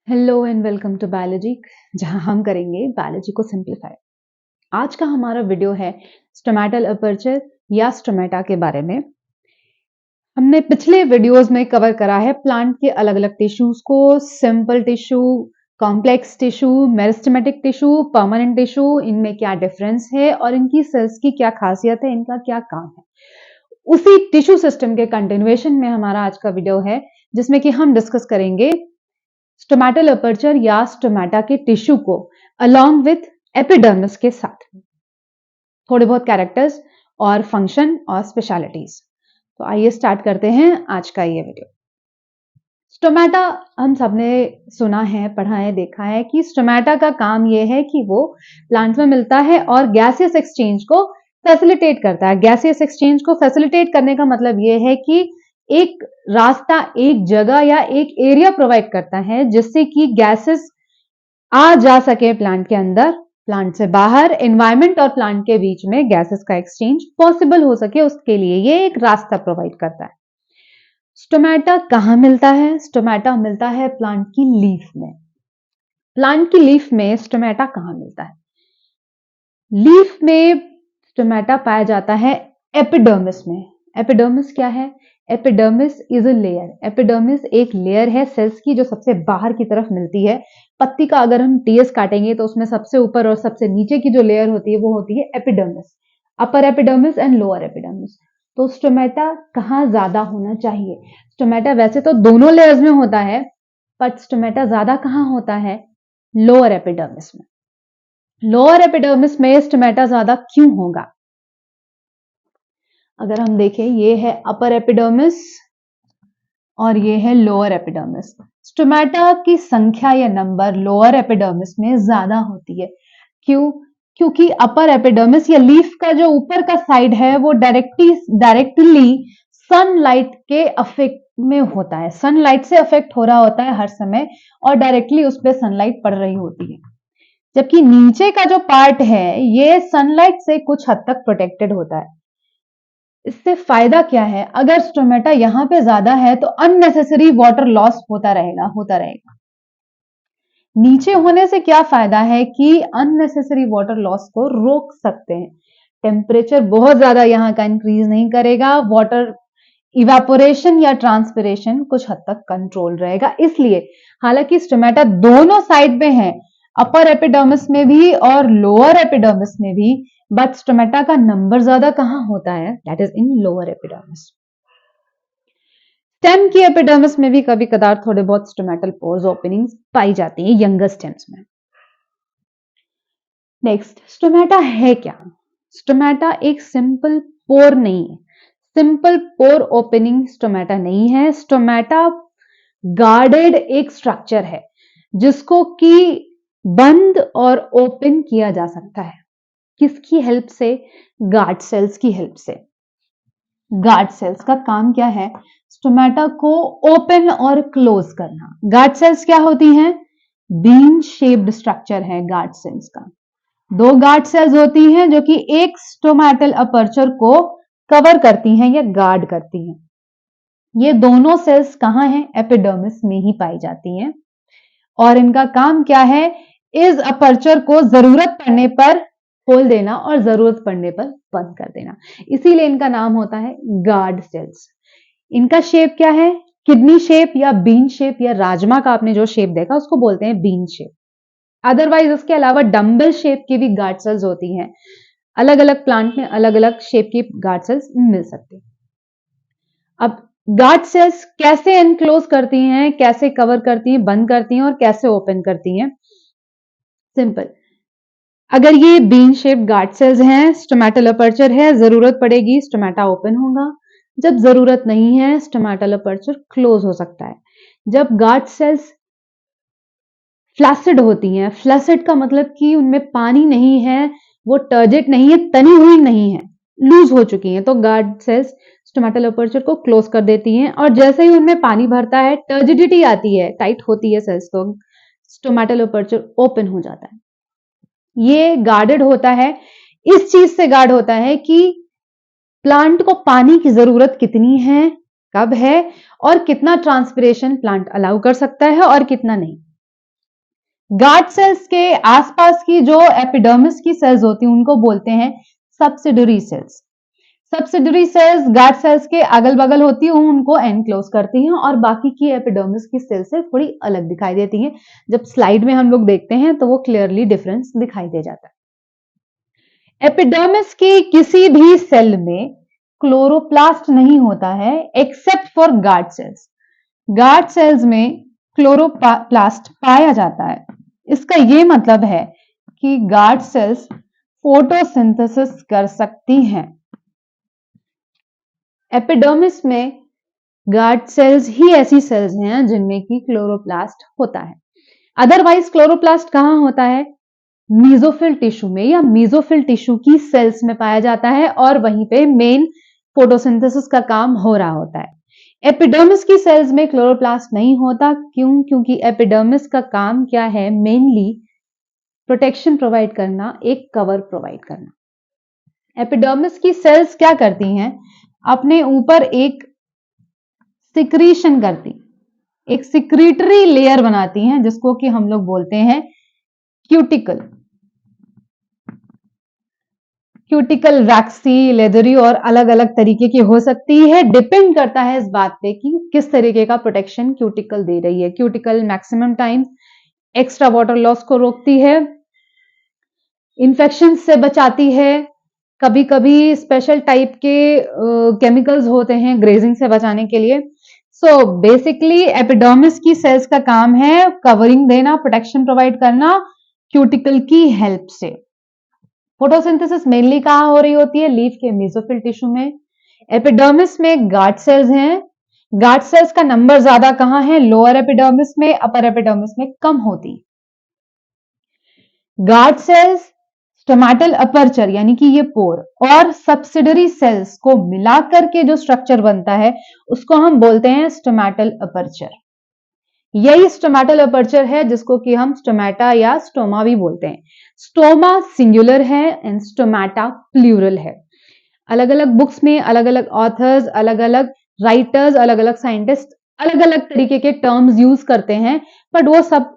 Hello and welcome to biology, जहां हम करेंगे बायोलॉजी को सिंप्लीफाई। आज का हमारा वीडियो है स्टोमेटल अपर्चर या स्टोमेटा के बारे में। हमने पिछले वीडियोस में कवर करा है प्लांट के अलग अलग टिश्यूज को, simple tissue, complex tissue, meristematic tissue, permanent tissue, इनमें क्या डिफरेंस है और इनकी सेल्स की क्या खासियत है, इनका क्या काम है। उसी टिश्यू सिस्टम के कंटिन्यूएशन में हमारा आज का वीडियो है, जिसमें कि हम डिस्कस करेंगे स्टोमेटल अपर्चर या स्टोमेटा के टिश्यू को अलोंग विथ एपिडर्मिस के साथ थोड़े बहुत कैरेक्टर्स और फंक्शन और स्पेशलिटीज। तो आइए स्टार्ट करते हैं आज का ये वीडियो। स्टोमेटा हम सबने सुना है, पढ़ा है, देखा है कि स्टोमेटा का काम ये है कि वो प्लांट में मिलता है और गैसियस एक्सचेंज को फैसिलिटेट करता है। गैसियस एक्सचेंज को फैसिलिटेट करने का मतलब ये है कि एक रास्ता, एक जगह या एक एरिया प्रोवाइड करता है जिससे कि गैसेस आ जा सके प्लांट के अंदर, प्लांट से बाहर, एनवायरमेंट और प्लांट के बीच में गैसेस का एक्सचेंज पॉसिबल हो सके, उसके लिए ये एक रास्ता प्रोवाइड करता है। स्टोमेटा कहां मिलता है? स्टोमेटा मिलता है प्लांट की लीफ में। प्लांट की लीफ में स्टोमेटा कहां मिलता है? लीफ में स्टोमेटा पाया जाता है एपिडर्मिस में। एपिडर्मिस क्या है? Epidermis is a layer. Epidermis एक लेयर है सेल्स की जो सबसे बाहर की तरफ मिलती है। पत्ती का अगर हम टीएस काटेंगे तो उसमें सबसे ऊपर और सबसे नीचे की जो लेयर होती है वो होती है epidermis, upper epidermis and lower epidermis. तो स्टोमेटा कहाँ ज्यादा होना चाहिए? स्टोमेटा वैसे तो दोनों लेयर्स में होता है, बट स्टोमेटा ज्यादा कहाँ होता है? लोअर एपिडर्मिस में। लोअर एपिडर्मिस में स्टोमेटा ज्यादा क्यों होगा? अगर हम देखें, ये है अपर एपिडर्मिस और ये है लोअर एपिडर्मिस। स्टोमेटा की संख्या या नंबर लोअर एपिडर्मिस में ज्यादा होती है। क्यों? क्योंकि अपर एपिडर्मिस या लीफ का जो ऊपर का साइड है वो डायरेक्टली सनलाइट के अफेक्ट में होता है। सनलाइट से अफेक्ट हो रहा होता है हर समय और डायरेक्टली उस पर सनलाइट पड़ रही होती है, जबकि नीचे का जो पार्ट है ये सनलाइट से कुछ हद तक प्रोटेक्टेड होता है। इससे फायदा क्या है? अगर स्टोमेटा यहां पे ज्यादा है तो अननेसेसरी वाटर लॉस होता रहेगा। नीचे होने से क्या फायदा है कि अननेसेसरी वाटर लॉस को रोक सकते हैं। टेम्परेचर बहुत ज्यादा यहां का इंक्रीज नहीं करेगा, वाटर इवेपोरेशन या ट्रांसपिरेशन कुछ हद तक कंट्रोल रहेगा। इसलिए हालांकि स्टोमेटा दोनों साइड में है, अपर एपिडर्मिस में भी और लोअर एपिडर्मिस में भी, बट स्टोमेटा का नंबर ज्यादा कहां होता है? That is in lower epidermis. Stem की एपिडर्मिस में भी कभी कदार थोड़े बहुत स्टोमेटल पोर्स ओपनिंग्स पाई जाती है यंगर स्टेम्स में। नेक्स्ट, स्टोमेटा है क्या? स्टोमेटा एक सिंपल पोर नहीं है, सिंपल पोर ओपनिंग स्टोमेटा नहीं है। स्टोमेटा गार्डेड एक स्ट्रक्चर है जिसको कि बंद और ओपन किया जा सकता है। किसकी हेल्प से? गार्ड सेल्स की हेल्प से। गार्ड सेल्स का काम क्या है? स्टोमेटा को ओपन और क्लोज करना। गार्ड सेल्स क्या होती हैं? बीन शेप्ड स्ट्रक्चर है गार्ड सेल्स का। दो गार्ड सेल्स होती हैं जो कि एक स्टोमेटल अपर्चर को कवर करती हैं या गार्ड करती हैं। ये दोनों सेल्स कहां हैं? एपिडर्मिस में ही पाई जाती हैं और इनका काम क्या है? इस अपर्चर को जरूरत पड़ने पर खोल देना और जरूरत पड़ने पर बंद कर देना। इसीलिए इनका नाम होता है गार्ड सेल्स। इनका शेप क्या है? किडनी शेप या बीन शेप, या राजमा का आपने जो शेप देखा उसको बोलते हैं बीन शेप। अदरवाइज इसके अलावा डम्बल शेप की भी गार्ड सेल्स होती हैं। अलग अलग प्लांट में अलग अलग शेप की गार्ड सेल्स मिल सकती हैं। अब गार्ड सेल्स कैसे एनक्लोज करती हैं, कैसे कवर करती हैं, बंद करती हैं और कैसे ओपन करती हैं? सिंपल। अगर ये बीन शेप गार्ड सेल्स हैं, स्टोमेटल अपर्चर है, जरूरत पड़ेगी स्टोमेटा ओपन होगा। जब जरूरत नहीं है स्टोमेटल अपर्चर क्लोज हो सकता है। जब गार्ड सेल्स फ्लैसिड होती हैं, फ्लैसिड का मतलब कि उनमें पानी नहीं है, वो टर्जिट नहीं है, तनी हुई नहीं है, लूज हो चुकी हैं, तो गार्ड सेल्स स्टोमेटल अपर्चर को क्लोज कर देती हैं और जैसे ही उनमें पानी भरता है, टर्जिडिटी आती है, टाइट होती है सेल्स, तो स्टोमेटल अपर्चर ओपन हो जाता है। ये गार्डेड होता है, इस चीज से गार्ड होता है कि प्लांट को पानी की जरूरत कितनी है, कब है और कितना ट्रांसपिरेशन प्लांट अलाउ कर सकता है और कितना नहीं। गार्ड सेल्स के आसपास की जो एपिडर्मिस की सेल्स होती हैं उनको बोलते हैं subsidiary cells. Subsidiary cells guard cells के अगल बगल होती हैं, उनको एनक्लोज करती हैं और बाकी की एपिडर्मिस की सेल्स से थोड़ी अलग दिखाई देती हैं। जब स्लाइड में हम लोग देखते हैं तो वो क्लियरली डिफरेंस दिखाई दे जाता है। एपिडर्मिस की किसी भी सेल में क्लोरोप्लास्ट नहीं होता है except for guard cells. Guard sales में क्लोरोप्लास्ट पाया जाता है। इसका ये मतलब है कि गार्ड सेल्स फोटोसिंथेसिस कर सकती हैं। एपिडर्मिस में गार्ड सेल्स ही ऐसी सेल्स हैं जिनमें की क्लोरोप्लास्ट होता है। अदरवाइज क्लोरोप्लास्ट कहां होता है? मीजोफिल टिश्यू में या मीजोफिल टिश्यू की सेल्स में पाया जाता है और वहीं पे मेन फोटोसिंथेसिस का काम हो रहा होता है। एपिडर्मिस की सेल्स में क्लोरोप्लास्ट नहीं होता। क्यों? क्योंकि एपिडर्मिस का काम क्या है? मेनली प्रोटेक्शन प्रोवाइड करना, एक कवर प्रोवाइड करना। एपिडर्मिस की सेल्स क्या करती हैं? अपने ऊपर एक सिक्रीशन करती, एक सिक्रीटरी लेयर बनाती हैं जिसको कि हम लोग बोलते हैं क्यूटिकल। क्यूटिकल वैक्सी, लेदरी और अलग अलग तरीके की हो सकती है। डिपेंड करता है इस बात पे कि किस तरीके का प्रोटेक्शन क्यूटिकल दे रही है। Cuticle maximum time extra water loss को रोकती है, इन्फेक्शन से बचाती है, कभी कभी स्पेशल टाइप के केमिकल्स होते हैं ग्रेजिंग से बचाने के लिए। सो बेसिकली एपिडर्मिस की सेल्स का काम है कवरिंग देना, प्रोटेक्शन प्रोवाइड करना क्यूटिकल की हेल्प से। फोटोसिंथेसिस मेनली कहां हो रही होती है? लीफ के मेसोफिल टिश्यू में। एपिडर्मिस में गार्ड सेल्स हैं। गार्ड सेल्स का नंबर ज्यादा कहां है? लोअर एपिडर्मिस में, अपर एपिडर्मिस में कम होती। गार्ड सेल्स, स्टोमेटल अपर्चर यानी कि ये पोर और सब्सिडरी सेल्स को मिलाकर के जो स्ट्रक्चर बनता है उसको हम बोलते हैं स्टोमेटल अपर्चर। यही स्टोमेटल अपर्चर है जिसको कि हम स्टोमेटा या स्टोमा भी बोलते हैं। स्टोमा सिंगुलर है एंड स्टोमेटा प्लूरल है। अलग अलग बुक्स में अलग अलग ऑथर्स, अलग अलग राइटर्स, अलग अलग साइंटिस्ट अलग अलग तरीके के टर्म्स यूज करते हैं, बट वो सब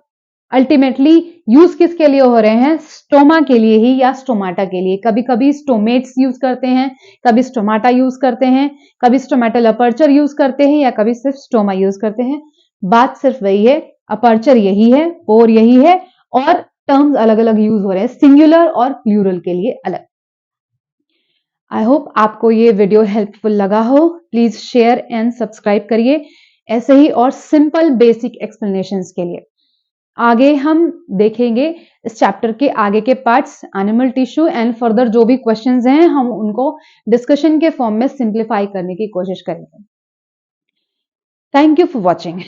अल्टीमेटली यूज किसके लिए हो रहे हैं? स्टोमा के लिए ही या स्टोमाटा के लिए। कभी कभी स्टोमेट्स यूज करते हैं, कभी स्टोमाटा यूज करते हैं, कभी स्टोमेटल अपर्चर यूज करते हैं या कभी सिर्फ स्टोमा यूज करते हैं। बात सिर्फ वही है, अपर्चर यही है, पोर यही है और टर्म्स अलग अलग यूज हो रहे हैं, सिंगुलर और प्लूरल के लिए अलग। आई होप आपको ये वीडियो हेल्पफुल लगा हो। प्लीज शेयर एंड सब्सक्राइब करिए ऐसे ही और सिंपल बेसिक एक्सप्लेनेशंस के लिए। आगे हम देखेंगे इस चैप्टर के आगे के parts, animal tissue and further जो भी क्वेश्चंस हैं हम उनको डिस्कशन के फॉर्म में सिंप्लीफाई करने की कोशिश करेंगे। Thank you for watching.